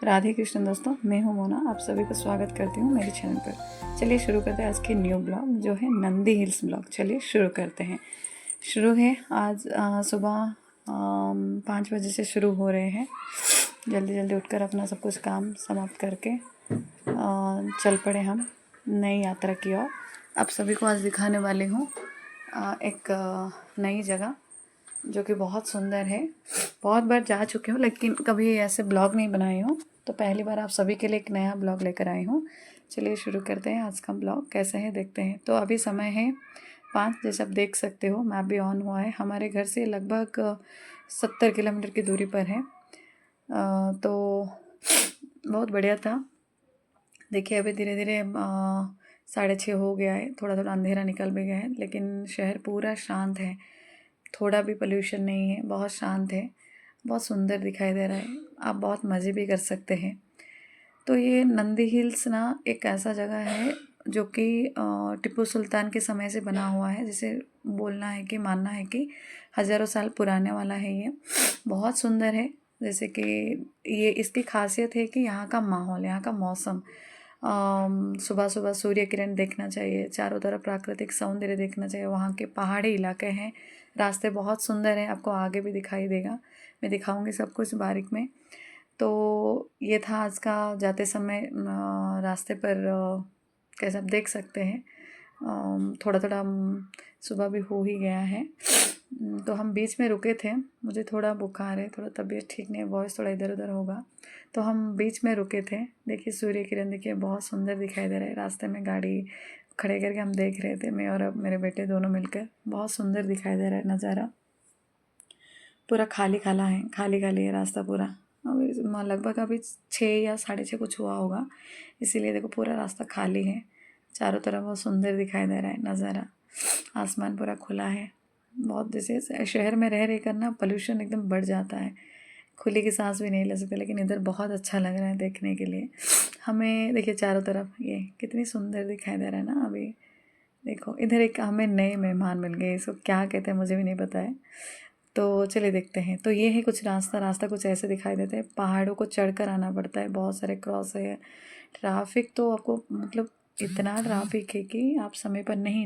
राधे कृष्ण दोस्तों, मैं हूँ मोना। आप सभी को स्वागत करती हूँ मेरे चैनल पर। चलिए शुरू करते हैं आज के न्यू ब्लॉग जो है नंदी हिल्स ब्लॉग। चलिए शुरू करते हैं। शुरू है आज सुबह 5 बजे से शुरू हो रहे हैं। जल्दी जल्दी उठकर अपना सब कुछ काम समाप्त करके चल पड़े हम नई यात्रा की ओर। आप सभी को आज दिखाने वाली हूँ एक नई जगह जो कि बहुत सुंदर है। बहुत बार जा चुकी हूँ लेकिन कभी ऐसे ब्लॉग नहीं बनाई हूँ, तो पहली बार आप सभी के लिए एक नया ब्लॉग लेकर आई हूँ। चलिए शुरू करते हैं आज का ब्लॉग। कैसे है देखते हैं। तो अभी समय है 5, जैसे आप देख सकते हो मैप भी ऑन हुआ है। हमारे घर से लगभग 70 किलोमीटर की दूरी पर है। तो बहुत बढ़िया था। देखिए अभी धीरे धीरे 6:30 हो गया है। थोड़ा थोड़ा अंधेरा निकल भी गया है, लेकिन शहर पूरा शांत है। थोड़ा भी पोल्यूशन नहीं है, बहुत शांत है, बहुत सुंदर दिखाई दे रहा है। आप बहुत मज़े भी कर सकते हैं। तो ये नंदी हिल्स ना एक ऐसा जगह है जो कि टिप्पू सुल्तान के समय से बना हुआ है। जैसे बोलना है कि मानना है कि हज़ारों साल पुराने वाला है ये। बहुत सुंदर है। जैसे कि ये इसकी खासियत है कि यहाँ का माहौल, यहाँ का मौसम, सुबह सुबह सूर्य किरण देखना चाहिए, चारों तरफ प्राकृतिक सौंदर्य देखना चाहिए। वहाँ के पहाड़ी इलाके हैं, रास्ते बहुत सुंदर हैं। आपको आगे भी दिखाई देगा, मैं दिखाऊंगी सब कुछ बारीक में। तो ये था आज का जाते समय रास्ते पर कैसे आप देख सकते हैं। थोड़ा थोड़ा सुबह भी हो ही गया है। तो हम बीच में रुके थे। मुझे थोड़ा बुखार है, थोड़ा तबीयत ठीक नहीं है, वॉइस थोड़ा इधर उधर होगा, तो हम बीच में रुके थे। देखिए सूर्य किरण देखिए बहुत सुंदर दिखाई दे रहा है। रास्ते में गाड़ी खड़े करके हम देख रहे थे, मैं और अब मेरे बेटे दोनों मिलकर। बहुत सुंदर दिखाई दे रहा है नज़ारा। पूरा खाली खाला है, खाली खाली है रास्ता पूरा। अभी लगभग अभी 6 या 6:30 कुछ हुआ होगा, इसीलिए देखो पूरा रास्ता खाली है। चारों तरफ बहुत सुंदर दिखाई दे रहा है नज़ारा। आसमान पूरा खुला है। बहुत जैसे शहर में रह कर ना पोल्यूशन एकदम बढ़ जाता है, खुली की सांस भी नहीं ले सकते, लेकिन इधर बहुत अच्छा लग रहा है देखने के लिए हमें। देखिए चारों तरफ ये कितनी सुंदर दिखाई दे रहा है ना। अभी देखो इधर एक हमें नए मेहमान मिल गए, इसको क्या कहते हैं मुझे भी नहीं पता है। तो चलिए देखते हैं। तो ये है कुछ रास्ता कुछ ऐसे दिखाई देते हैं। पहाड़ों को चढ़कर आना पड़ता है, बहुत सारे क्रॉस है। ट्रैफिक तो आपको मतलब इतना ट्रैफिक है कि आप समय पर नहीं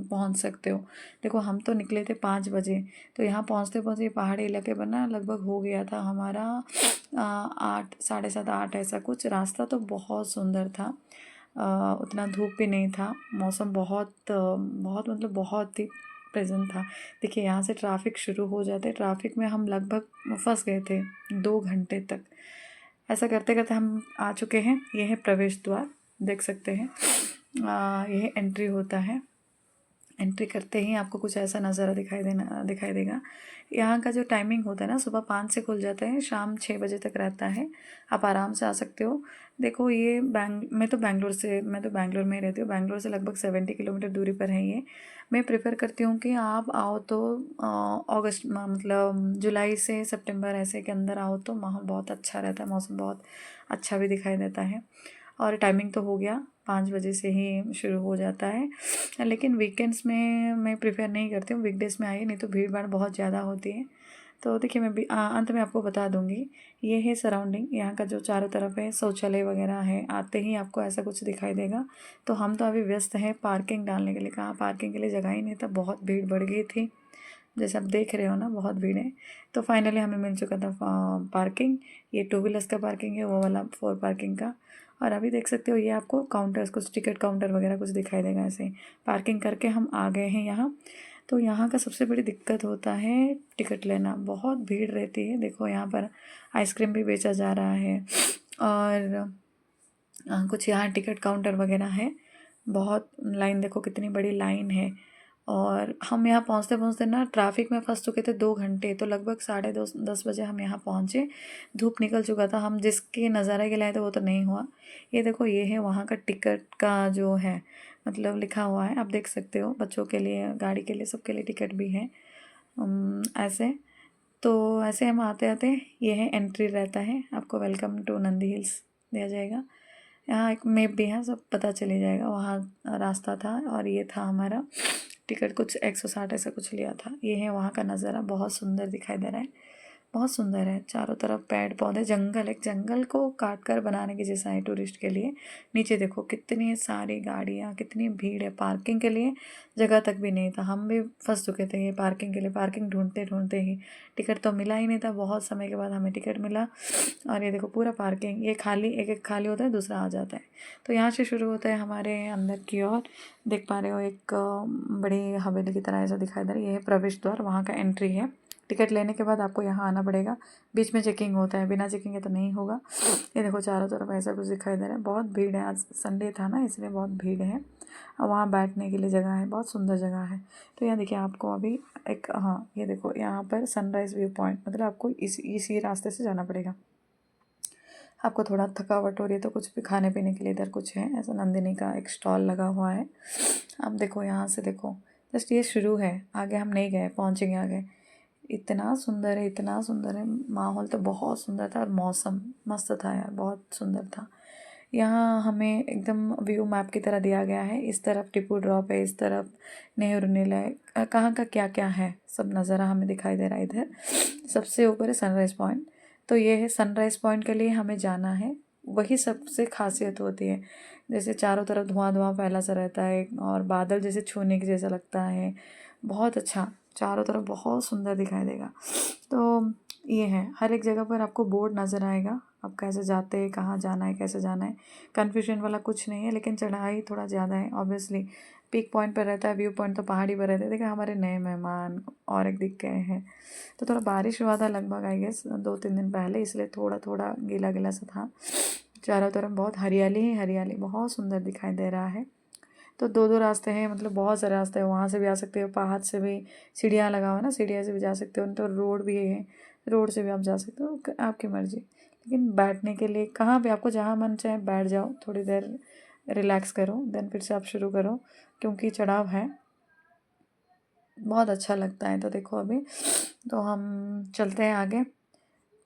पहुंच सकते हो। देखो हम तो निकले थे 5 बजे, तो यहाँ पहुँचते पहुँचते पहाड़ी इलाके पर ना लगभग हो गया था हमारा 8, 7:30, 8 ऐसा कुछ। रास्ता तो बहुत सुंदर था। उतना धूप भी नहीं था। मौसम बहुत बहुत मतलब बहुत ही प्रेजेंट था। देखिए यहाँ से ट्रैफिक शुरू हो जाते, ट्रैफिक में हम लगभग फंस गए थे 2 घंटे तक। ऐसा करते करते हम आ चुके हैं। यह है प्रवेश द्वार, देख सकते हैं। यह एंट्री होता है। एंट्री करते ही आपको कुछ ऐसा नज़ारा दिखाई देगा। यहाँ का जो टाइमिंग होता है ना, सुबह 5 से खुल जाता है, शाम 6 बजे तक रहता है। आप आराम से आ सकते हो। देखो ये मैं तो बैंगलोर में ही रहती हूँ। बैंगलोर से लगभग 70 किलोमीटर दूरी पर है ये। मैं प्रेफर करती हूँ कि आप आओ तो अगस्त मतलब जुलाई से सितंबर ऐसे के अंदर आओ, तो माहौल बहुत अच्छा रहता है, मौसम बहुत अच्छा भी दिखाई देता है। और टाइमिंग तो हो गया 5 बजे से ही शुरू हो जाता है। लेकिन वीकेंड्स में मैं प्रेफर नहीं करती हूँ, वीकडेज़ में आइए, नहीं तो भीड़ भाड़ बहुत ज़्यादा होती है। तो देखिए मैं भी अंत में आपको बता दूंगी। ये है सराउंडिंग, यहाँ का जो चारों तरफ है शौचालय वगैरह है। आते ही आपको ऐसा कुछ दिखाई देगा। तो हम तो अभी व्यस्त हैं पार्किंग डालने के लिए। कहाँ पार्किंग के लिए जगह ही नहीं था, बहुत भीड़ बढ़ गई थी, जैसे आप देख रहे हो ना, बहुत भीड़ है। तो फाइनली हमें मिल चुका था पार्किंग। ये 2 व्हीलर्स का पार्किंग है, वो वाला 4 पार्किंग का। और अभी देख सकते हो ये आपको काउंटर्स, कुछ टिकट काउंटर वगैरह कुछ दिखाई देगा। ऐसे पार्किंग करके हम आ गए हैं यहाँ। तो यहाँ का सबसे बड़ी दिक्कत होता है टिकट लेना, बहुत भीड़ रहती है। देखो यहाँ पर आइसक्रीम भी बेचा जा रहा है, और कुछ यहाँ टिकट काउंटर वगैरह है। बहुत लाइन, देखो कितनी बड़ी लाइन है। और हम यहाँ पहुँचते पहुँचते ना ट्रैफिक में फंस चुके थे 2 घंटे। तो लगभग 10:30 बजे हम यहाँ पहुँचे। धूप निकल चुका था, हम जिसके नज़ारे के लिए आए थे वो तो नहीं हुआ। ये देखो ये है वहाँ का टिकट का जो है, मतलब लिखा हुआ है, आप देख सकते हो। बच्चों के लिए, गाड़ी के लिए, सबके लिए टिकट भी है। ऐसे तो ऐसे हम आते आते, ये है एंट्री रहता है। आपको वेलकम टू नंदी हिल्स दिया जाएगा। यहाँ एक मैप भी है, सब पता चले जाएगा। वहाँ रास्ता था और ये था हमारा टिकट। कुछ 160 ऐसा कुछ लिया था। ये है वहाँ का नज़ारा, बहुत सुंदर दिखाई दे रहा है। बहुत सुंदर है। चारों तरफ पेड़ पौधे, जंगल, एक जंगल को काट कर बनाने की जैसा है टूरिस्ट के लिए। नीचे देखो कितनी सारी गाड़ियाँ, कितनी भीड़ है। पार्किंग के लिए जगह तक भी नहीं था। हम भी फंस चुके थे ये पार्किंग के लिए। पार्किंग ढूंढते ढूंढते ही टिकट तो मिला ही नहीं था। बहुत समय के बाद हमें टिकट मिला। और ये देखो पूरा पार्किंग, ये खाली, एक एक खाली होता है, दूसरा आ जाता है। तो यहाँ से शुरू होता है हमारे अंदर की ओर। देख पा रहे हो एक बड़ी हवेली की तरह ऐसा दिखाई दे रहा है। ये है प्रवेश द्वार, वहाँ का एंट्री है। टिकट लेने के बाद आपको यहाँ आना पड़ेगा। बीच में चेकिंग होता है, बिना चेकिंग के तो नहीं होगा। ये देखो चारों तरफ ऐसा कुछ दिखाई दे रहा है। बहुत भीड़ है, आज संडे था ना, इसलिए बहुत भीड़ है। और वहाँ बैठने के लिए जगह है, बहुत सुंदर जगह है। तो यहाँ देखिए आपको अभी एक, हाँ ये देखो यहाँ पर सनराइज़ व्यू पॉइंट, मतलब आपको इसी रास्ते से जाना पड़ेगा। आपको थोड़ा थकावट हो रही है तो कुछ भी खाने पीने के लिए इधर कुछ है, ऐसा नंदिनी का एक स्टॉल लगा हुआ है। आप देखो यहाँ से, देखो जस्ट ये शुरू है, आगे हम नहीं गए, पहुँचेंगे आगे। इतना सुंदर है, इतना सुंदर है। माहौल तो बहुत सुंदर था और मौसम मस्त था यार, बहुत सुंदर था। यहाँ हमें एकदम व्यू मैप की तरह दिया गया है। इस तरफ टिपू ड्रॉप है, इस तरफ नेहरू नीलय, कहाँ का क्या क्या है सब नज़ारा हमें दिखाई दे रहा है। इधर सबसे ऊपर है सनराइज़ पॉइंट। तो ये है सनराइज़ पॉइंट के लिए हमें जाना है। वही सबसे खासियत होती है। जैसे चारों तरफ धुआं धुआं फैला सा रहता है और बादल जैसे छूने के जैसा लगता है। बहुत अच्छा, चारों तरफ बहुत सुंदर दिखाई देगा। तो ये है, हर एक जगह पर आपको बोर्ड नज़र आएगा, आप कैसे जाते हैं, कहाँ जाना है, कैसे जाना है। कन्फ्यूजन वाला कुछ नहीं है, लेकिन चढ़ाई थोड़ा ज़्यादा है ऑब्वियसली। पीक पॉइंट पर रहता है, व्यू पॉइंट तो पहाड़ी पर रहता है। देखिए हमारे नए मेहमान और एक दिख गए हैं। तो थोड़ा बारिश हुआ था लगभग आई गेस 2-3 दिन पहले, इसलिए थोड़ा थोड़ा गीला गीला सा था। चारों तरफ बहुत हरियाली ही हरियाली, बहुत सुंदर दिखाई दे रहा है। तो दो दो रास्ते हैं, मतलब बहुत सारे रास्ते हैं। वहाँ से भी आ सकते हो, पहाड़ से भी, सीढ़ियाँ लगा हुआ है ना, सीढ़ियाँ से भी जा सकते हो। तो रोड भी है, रोड से भी आप जा सकते हो, आपकी मर्ज़ी। लेकिन बैठने के लिए कहाँ पे आपको जहाँ मन चाहे बैठ जाओ, थोड़ी देर रिलैक्स करो, देन फिर से आप शुरू करो, क्योंकि चढ़ाव है, बहुत अच्छा लगता है। तो देखो अभी तो हम चलते हैं आगे।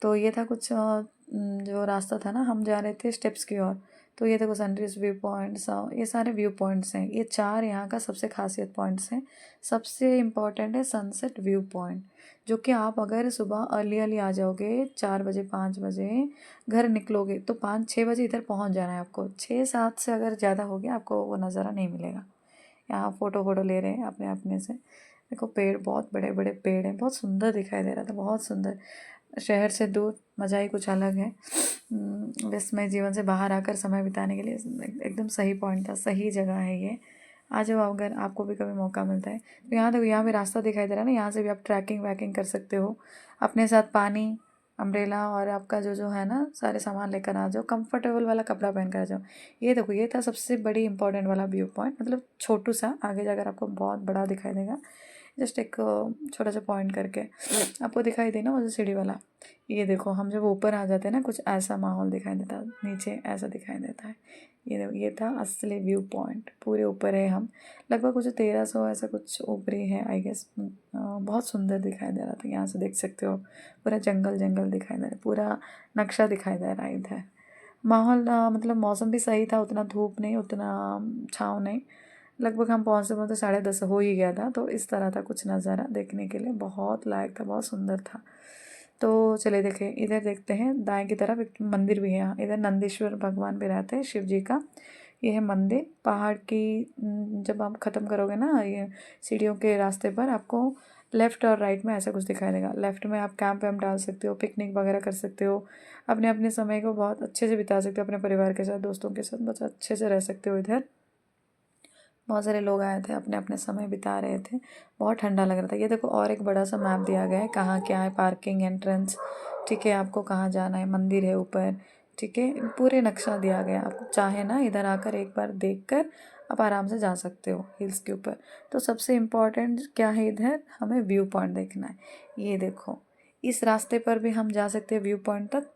तो ये था कुछ जो रास्ता था ना, हम जा रहे थे स्टेप्स की ओर। तो ये देखो सनराइज व्यू पॉइंट्स, ये सारे व्यू पॉइंट्स हैं। ये 4 यहाँ का सबसे खासियत पॉइंट्स हैं। सबसे इम्पॉर्टेंट है सनसेट व्यू पॉइंट, जो कि आप अगर सुबह अर्ली अर्ली आ जाओगे 4 बजे 5 बजे घर निकलोगे तो 5-6 बजे इधर पहुँच जाना है आपको। 6-7 से अगर ज़्यादा हो गया आपको वो नज़ारा नहीं मिलेगा। यहाँ फ़ोटो ले रहे हैं अपने अपने से। देखो पेड़, बहुत बड़े बड़े पेड़ हैं, बहुत सुंदर दिखाई दे रहा था, बहुत सुंदर। शहर से दूर मज़ा ही कुछ अलग है। व्यस्तमय जीवन से बाहर आकर समय बिताने के लिए एकदम सही पॉइंट था, सही जगह है ये। आ जाओ अगर आपको भी कभी मौका मिलता है तो। यहाँ देखो, यहाँ भी रास्ता दिखाई दे रहा है ना, यहाँ से भी आप ट्रैकिंग वैकिंग कर सकते हो। अपने साथ पानी, अम्ब्रेला और आपका जो है ना सारे सामान लेकर आ जाओ। कंफर्टेबल वाला कपड़ा पहन कर आ जाओ। ये देखो, ये था सबसे बड़ी इंपॉर्टेंट वाला व्यू पॉइंट, मतलब छोटू सा, आगे जाकर आपको बहुत बड़ा दिखाई देगा। जस्ट एक छोटा सा पॉइंट करके आपको दिखाई देना वो जो सीढ़ी वाला। ये देखो, हम जब ऊपर आ जाते हैं ना कुछ ऐसा माहौल दिखाई देता है, नीचे ऐसा दिखाई देता है। ये देखो, ये था असली व्यू पॉइंट। पूरे ऊपर है हम, लगभग कुछ 1300 ऐसा कुछ ऊपरी है आई गेस। बहुत सुंदर दिखाई दे रहा था। यहाँ से देख सकते हो पूरा जंगल जंगल दिखाई दे रहा है, पूरा नक्शा दिखाई दे रहा है इधर। माहौल मतलब मौसम भी सही था, उतना धूप नहीं, उतना छाँव नहीं। लगभग हम पहुँचते पहुँचते 10:30 हो ही गया था। तो इस तरह था कुछ नज़ारा, देखने के लिए बहुत लायक था, बहुत सुंदर था। तो चलिए देखें, इधर देखते हैं दाएं की तरफ एक मंदिर भी है। यहाँ इधर नंदीश्वर भगवान भी रहते हैं, शिव जी का। ये है मंदिर पहाड़ की। जब आप ख़त्म करोगे ना ये सीढ़ियों के रास्ते पर, आपको लेफ़्ट और राइट में ऐसा कुछ दिखाई देगा। लेफ़्ट में आप कैंप वैम्प डाल सकते हो, पिकनिक वगैरह कर सकते हो, अपने अपने समय को बहुत अच्छे से बिता सकते हो, अपने परिवार के साथ, दोस्तों के साथ, बहुत अच्छे से रह सकते हो इधर। बहुत सारे लोग आए थे, अपने अपने समय बिता रहे थे, बहुत ठंडा लग रहा था। ये देखो और एक बड़ा सा मैप दिया गया है, कहाँ क्या है, पार्किंग, एंट्रेंस, ठीक है, आपको कहाँ जाना है, मंदिर है ऊपर, ठीक है, पूरे नक्शा दिया गया है। आपको चाहे ना इधर आकर एक बार देख कर आप आराम से जा सकते हो हिल्स के ऊपर। तो सबसे इम्पॉर्टेंट क्या है, इधर हमें व्यू पॉइंट देखना है। ये देखो, इस रास्ते पर भी हम जा सकते हैं व्यू पॉइंट तक,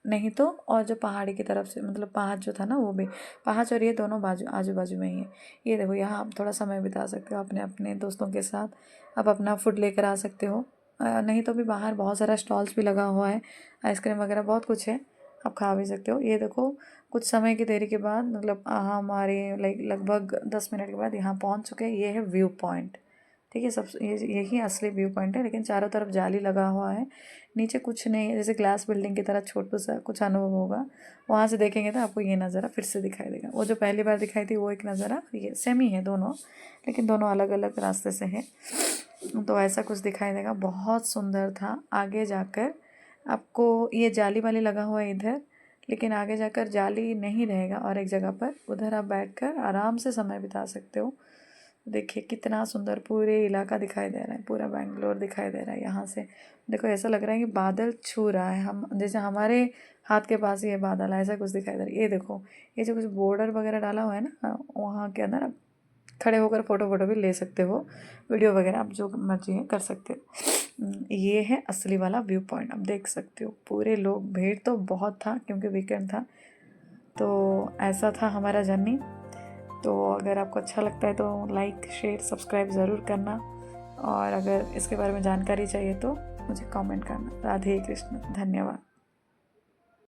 नहीं तो और जो पहाड़ी की तरफ से, मतलब पहाड़ जो था ना वो भी, पहाड़ और ये दोनों बाजू आजू बाजू में ही है। ये देखो, यहाँ आप थोड़ा समय बिता सकते हो अपने अपने दोस्तों के साथ। आप अपना फूड लेकर आ सकते हो, नहीं तो भी बाहर बहुत सारा स्टॉल्स भी लगा हुआ है, आइसक्रीम वगैरह बहुत कुछ है, आप खा भी सकते हो। ये देखो, कुछ समय की देरी के बाद, मतलब हमारे लगभग 10 मिनट के बाद यहाँ पहुँच चुके हैं। ये है व्यू पॉइंट, ठीक है। सब यही असली व्यू पॉइंट है, लेकिन चारों तरफ जाली लगा हुआ है, नीचे कुछ नहीं है, जैसे ग्लास बिल्डिंग की तरह छोटू सा कुछ अनुभव होगा। वहाँ से देखेंगे तो आपको ये नज़ारा फिर से दिखाई देगा। वो जो पहली बार दिखाई थी वो एक नज़ारा, ये सेम ही है दोनों, लेकिन दोनों अलग अलग रास्ते से है। तो ऐसा कुछ दिखाई देगा, बहुत सुंदर था। आगे जाकर आपको ये जाली वाली लगा हुआ है इधर, लेकिन आगे जाकर जाली नहीं रहेगा और एक जगह पर उधर आप बैठकर आराम से समय बिता सकते हो। देखिए कितना सुंदर पूरे इलाका दिखाई दे रहा है, पूरा बेंगलोर दिखाई दे रहा है यहाँ से। देखो ऐसा लग रहा है कि बादल छू रहा है, हम जैसे हमारे हाथ के पास ही ये बादल है, ऐसा कुछ दिखाई दे रहा है। ये देखो ये जो कुछ बॉर्डर वगैरह डाला हुआ है ना, वहाँ के अंदर आप खड़े होकर फ़ोटो भी ले सकते हो, वीडियो वगैरह आप जो मर्जी है कर सकते हो। ये है असली वाला व्यू पॉइंट, आप देख सकते हो। पूरे लोग, भीड़ तो बहुत था क्योंकि वीकेंड था। तो ऐसा था हमारा जर्नी। तो अगर आपको अच्छा लगता है तो लाइक शेयर सब्सक्राइब ज़रूर करना, और अगर इसके बारे में जानकारी चाहिए तो मुझे कमेंट करना। राधे कृष्ण, धन्यवाद।